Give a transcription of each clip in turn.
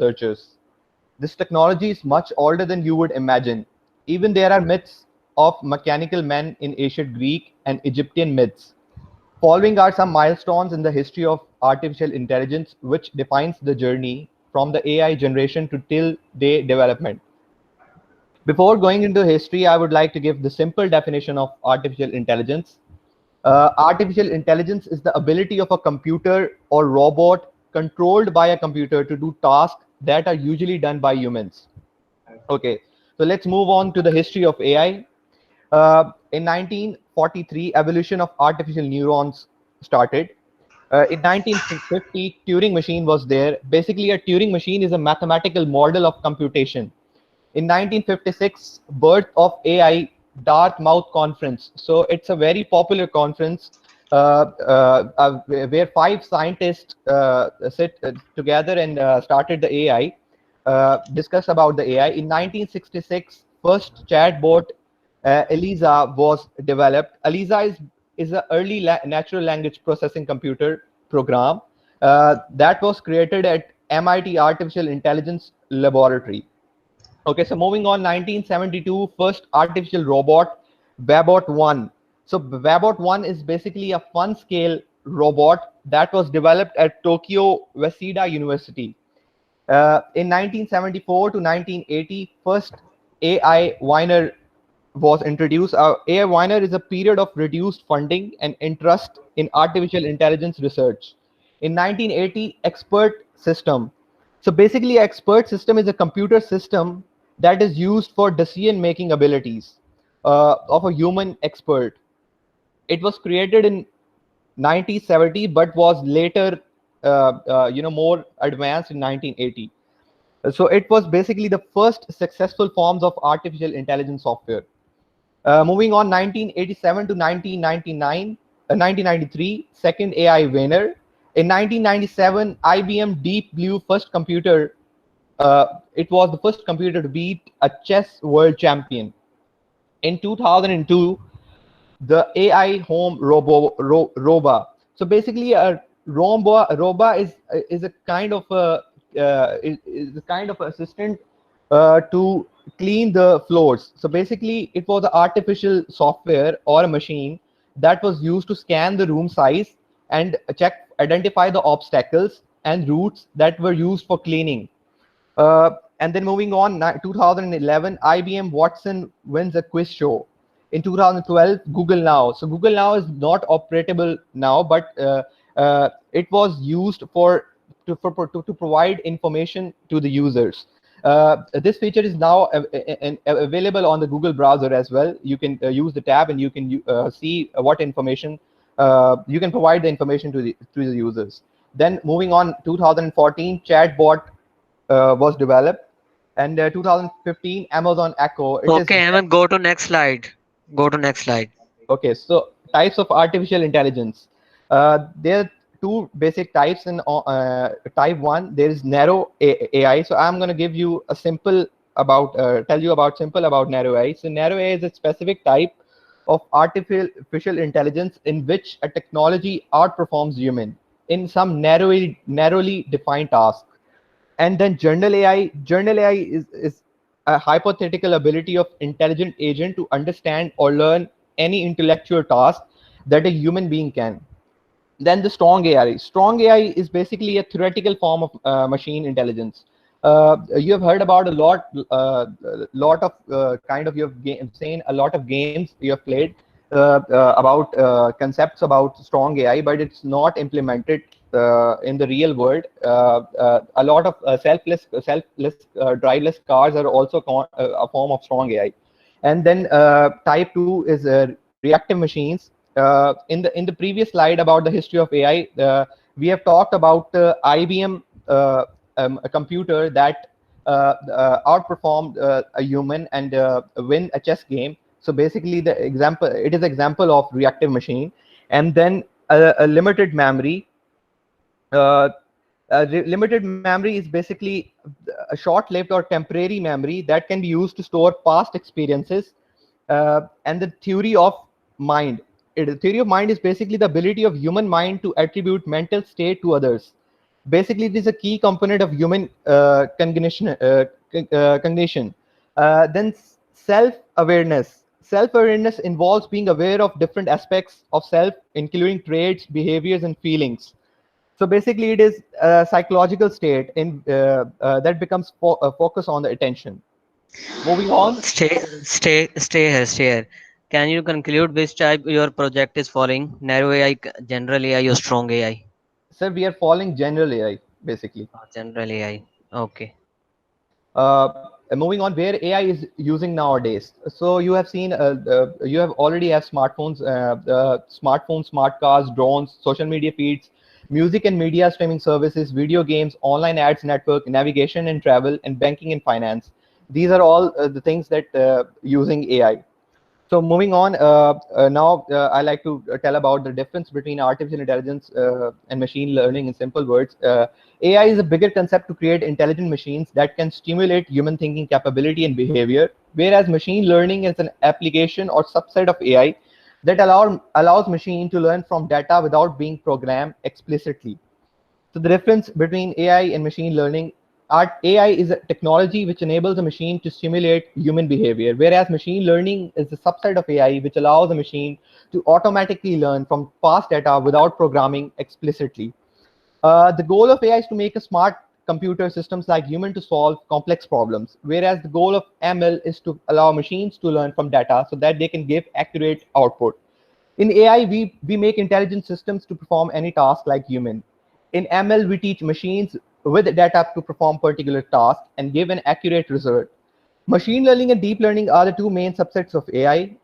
researchers. This technology is much older than you would imagine. Even there are myths of mechanical men in ancient Greek and Egyptian myths. Following are some milestones in the history of artificial intelligence, which defines the journey from the AI generation to till day development. Before going into history, I would like to give the simple definition of artificial intelligence. Artificial intelligence is the ability of a computer or robot controlled by a computer to do tasks that are usually done by humans. Okay, so let's move on to the history of AI. In 1943, evolution of artificial neurons started. In 1950, Turing machine was there. Basically, a Turing machine is a mathematical model of computation. In 1956, birth of AI, Dartmouth Conference. So it's a very popular conference where five scientists sit together and started the AI, discuss about the AI. In 1966, first chatbot ELIZA was developed. ELIZA is an early natural language processing computer program that was created at MIT Artificial Intelligence Laboratory. Okay, so moving on, 1972, first artificial robot, Babot 1. So Babot 1 is basically a fun scale robot that was developed at Tokyo Waseda University. In 1974 to 1980, first AI Wiener was introduced. AI Wiener is a period of reduced funding and interest in artificial intelligence research. In 1980, expert system. So basically, expert system is a computer system that is used for decision-making abilities of a human expert. It was created in 1970, but was later, more advanced in 1980. So it was basically the first successful forms of artificial intelligence software. Moving on, 1987 to 1993, second AI winner. In 1997, IBM Deep Blue first computer. It was the first computer to beat a chess world champion. In 2002, the AI home Roba. So basically, a Roba is a kind of a is a kind of assistant to clean the floors. So basically, it was an artificial software or a machine that was used to scan the room size and identify the obstacles and routes that were used for cleaning. And then moving on, 2011, IBM Watson wins a quiz show. In 2012, Google Now. So Google Now is not operable now, but it was used to provide information to the users. This feature is now available on the Google browser as well. You can use the tab and you can see what information you can provide the information to the users. Then moving on, 2014, chatbot was developed, and 2015, Amazon Echo. It is Okay, Hemant, go to next slide. Go to next slide. okay. So types of artificial intelligence. There are two basic types. In type one, there is narrow AI. So I'm going to give you a simple about tell you about simple about narrow AI. So narrow AI is a specific type of artificial intelligence in which a technology outperforms human in some narrowly defined task. And then general AI is a hypothetical ability of intelligent agent to understand or learn any intellectual task that a human being can. Then the strong AI is basically a theoretical form of machine intelligence. You have heard about a lot of kind of you have seen a lot of games you have played about concepts about strong AI, but it's not implemented in the real world. A lot of selfless driveless cars are also a form of strong AI. And then type 2 is reactive machines. In the previous slide about the history of AI, we have talked about IBM, a computer that outperformed a human and win a chess game. So basically, it is example of reactive machine. And then a limited memory. Limited memory is basically a short-lived or temporary memory that can be used to store past experiences. And the theory of mind. The theory of mind is basically the ability of human mind to attribute mental state to others. Basically, it is a key component of human cognition. Then self-awareness. Self-awareness involves being aware of different aspects of self, including traits, behaviors, and feelings. So basically, it is a psychological state in that becomes focus on the attention. Moving on, Stay here. Can you conclude which type your project is following? Narrow AI, general AI, or strong AI? sir, we are following general AI basically. General AI. Okay. Moving on, where AI is using nowadays. So you have seen, you have already have smartphones, smart cars, drones, social media feeds, music and media streaming services, video games, online ads network, navigation and travel, and banking and finance. These are all the things that using AI. So moving on, now I like to tell about the difference between artificial intelligence and machine learning in simple words. AI is a bigger concept to create intelligent machines that can stimulate human thinking capability and behavior, whereas machine learning is an application or subset of AI that allows machine to learn from data without being programmed explicitly. So the difference between AI and machine learning, AI is a technology which enables a machine to simulate human behavior, whereas machine learning is a subset of AI which allows a machine to automatically learn from past data without programming explicitly. The goal of AI is to make a smart computer systems like human to solve complex problems, whereas the goal of ML is to allow machines to learn from data so that they can give accurate output. In AI, we make intelligent systems to perform any task like human. In ML, we teach machines with data to perform particular tasks and give an accurate result. Machine learning and deep learning are the two main subsets of AI.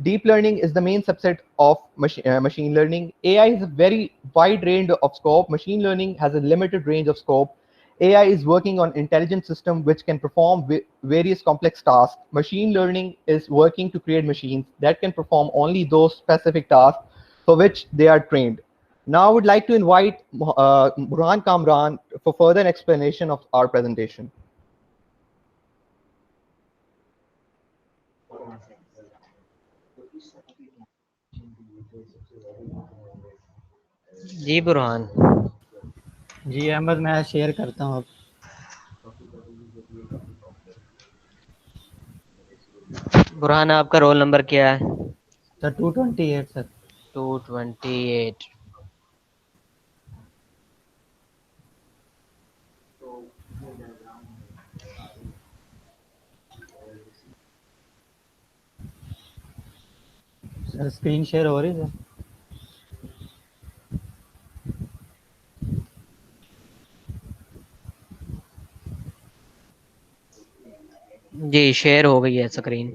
Deep learning is the main subset of machine learning. AI has a very wide range of scope. Machine learning has a limited range of scope. AI is working on intelligent system which can perform various complex tasks. Machine learning is working to create machines that can perform only those specific tasks for which they are trained. Now I would like to invite Burhan Kamran for further explanation of our presentation. जी बुरहान. जी अहमद, मैं share करता हूँ अब. बुरहान आपका roll number क्या है? Sir 228 sir. 228. Sir screen share हो रही है सर. जी शेयर हो गई है स्क्रीन.